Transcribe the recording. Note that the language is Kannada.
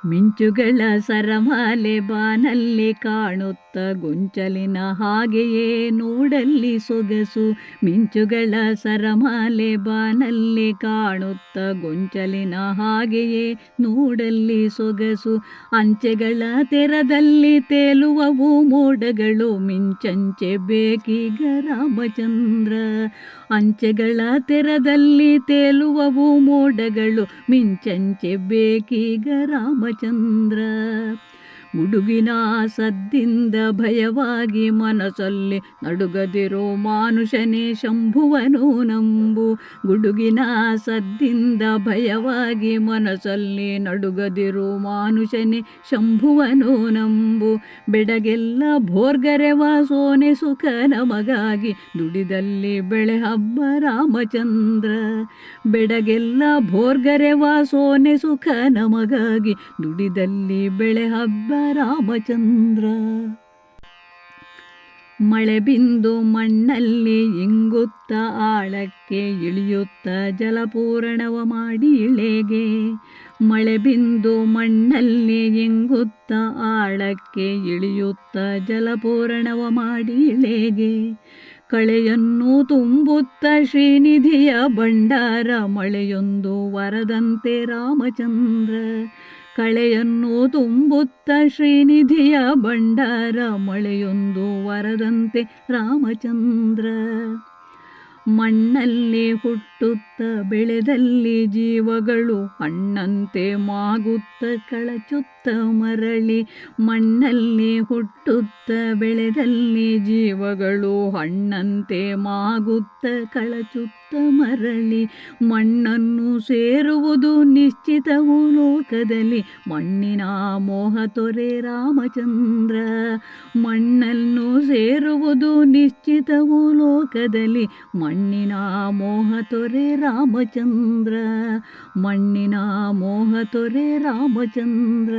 ಮಿಂಚುಗಳ ಸರಮಾಲೆ ಬಾನಲ್ಲಿ ಕಾಣುತ್ತ ಗೊಂಚಲಿನ ಹಾಗೆಯೇ ನೋಡಲ್ಲಿ ಸೊಗಸು. ಮಿಂಚುಗಳ ಸರಮಾಲೆ ಬಾನಲ್ಲಿ ಕಾಣುತ್ತ ಗೊಂಚಲಿನ ಹಾಗೆಯೇ ನೋಡಲ್ಲಿ ಸೊಗಸು. ಅಂಚೆಗಳ ತೆರದಲ್ಲಿ ತೇಲುವವು ಮೋಡಗಳು ಮಿಂಚಂಚೆ ಬೇಕೀಗ ರಾಮಚಂದ್ರ. ಅಂಚೆಗಳ ತೆರದಲ್ಲಿ ತೇಲುವವು ಮೋಡಗಳು ಮಿಂಚಂಚೆ ಬೇಕೀಗ ರಾಮಚಂದ್ರ. ಗುಡುಗಿನ ಸದ್ದಿಂದ ಭಯವಾಗಿ ಮನಸ್ಸಲ್ಲಿ ನಡುಗದಿರೋ ಮಾನುಷನೇ ಶಂಭುವನು ನಂಬು. ಗುಡುಗಿನ ಸದ್ದಿಂದ ಭಯವಾಗಿ ಮನಸ್ಸಲ್ಲಿ ನಡುಗದಿರೋ ಮಾನುಷನೇ ಶಂಭುವನು ನಂಬು. ಬೆಡಗೆಲ್ಲ ಭೋರ್ಗರೆವ ಸೋನೆ ಸುಖ ನಮಗಾಗಿ ದುಡಿದಲ್ಲಿ ಬೆಳೆ ಹಬ್ಬ ರಾಮಚಂದ್ರ. ಬೆಡಗೆಲ್ಲ ಭೋರ್ಗರೆವ ಸೋನೆ ಸುಖ ನಮಗಾಗಿ ದುಡಿದಲ್ಲಿ ಬೆಳೆ ಹಬ್ಬ ರಾಮಚಂದ್ರ. ಮಳೆ ಬಿಂದು ಮಣ್ಣಲ್ಲಿ ಇಂಗುತ್ತ ಆಳಕ್ಕೆ ಇಳಿಯುತ್ತ ಜಲಪೂರಣವ ಮಾಡಿ ಇಳೆಗೆ. ಮಳೆ ಬಿಂದು ಮಣ್ಣಲ್ಲಿ ಇಂಗುತ್ತ ಆಳಕ್ಕೆ ಇಳಿಯುತ್ತ ಜಲಪೂರಣವ ಮಾಡಿ ಇಳೆಗೆ. ಕಳೆಯನ್ನು ತುಂಬುತ್ತ ಶ್ರೀನಿಧಿಯ ಭಂಡಾರ ಮಳೆಯೊಂದು ವರದಂತೆ ರಾಮಚಂದ್ರ. ಕಳೆಯನ್ನು ತುಂಬುತ್ತ ಶ್ರೀನಿಧಿಯ ಭಂಡಾರ ಮಳೆಯೊಂದು ವರದಂತೆ ರಾಮಚಂದ್ರ. ಮಣ್ಣಲ್ಲಿ ಹುಟ್ಟುತ್ತ ಬೆಳೆದಲ್ಲಿ ಜೀವಗಳು ಹಣ್ಣಂತೆ ಮಾಗುತ್ತ ಕಳಚುತ್ತ ಮರಳಿ. ಮಣ್ಣಲ್ಲಿ ಹುಟ್ಟುತ್ತ ಬೆಳೆದಲ್ಲಿ ಜೀವಗಳು ಹಣ್ಣಂತೆ ಮಾಗುತ್ತ ಕಳಚುತ್ತ ಮರಳಿ. ಮಣ್ಣನ್ನು ಸೇರುವುದು ನಿಶ್ಚಿತವು ಲೋಕದಲ್ಲಿ ಮಣ್ಣಿನ ಮೋಹ ತೊರೆ ರಾಮಚಂದ್ರ. ಮಣ್ಣನ್ನು ಸೇರುವುದು ನಿಶ್ಚಿತವು ಲೋಕದಲ್ಲಿ ಮಣ್ಣಿನ ಮೋಹ ತೊರೆ ರಾಮಚಂದ್ರ. ಮಣ್ಣಿನ ಮೋಹ ತೊರೆ ರಾಮಚಂದ್ರ.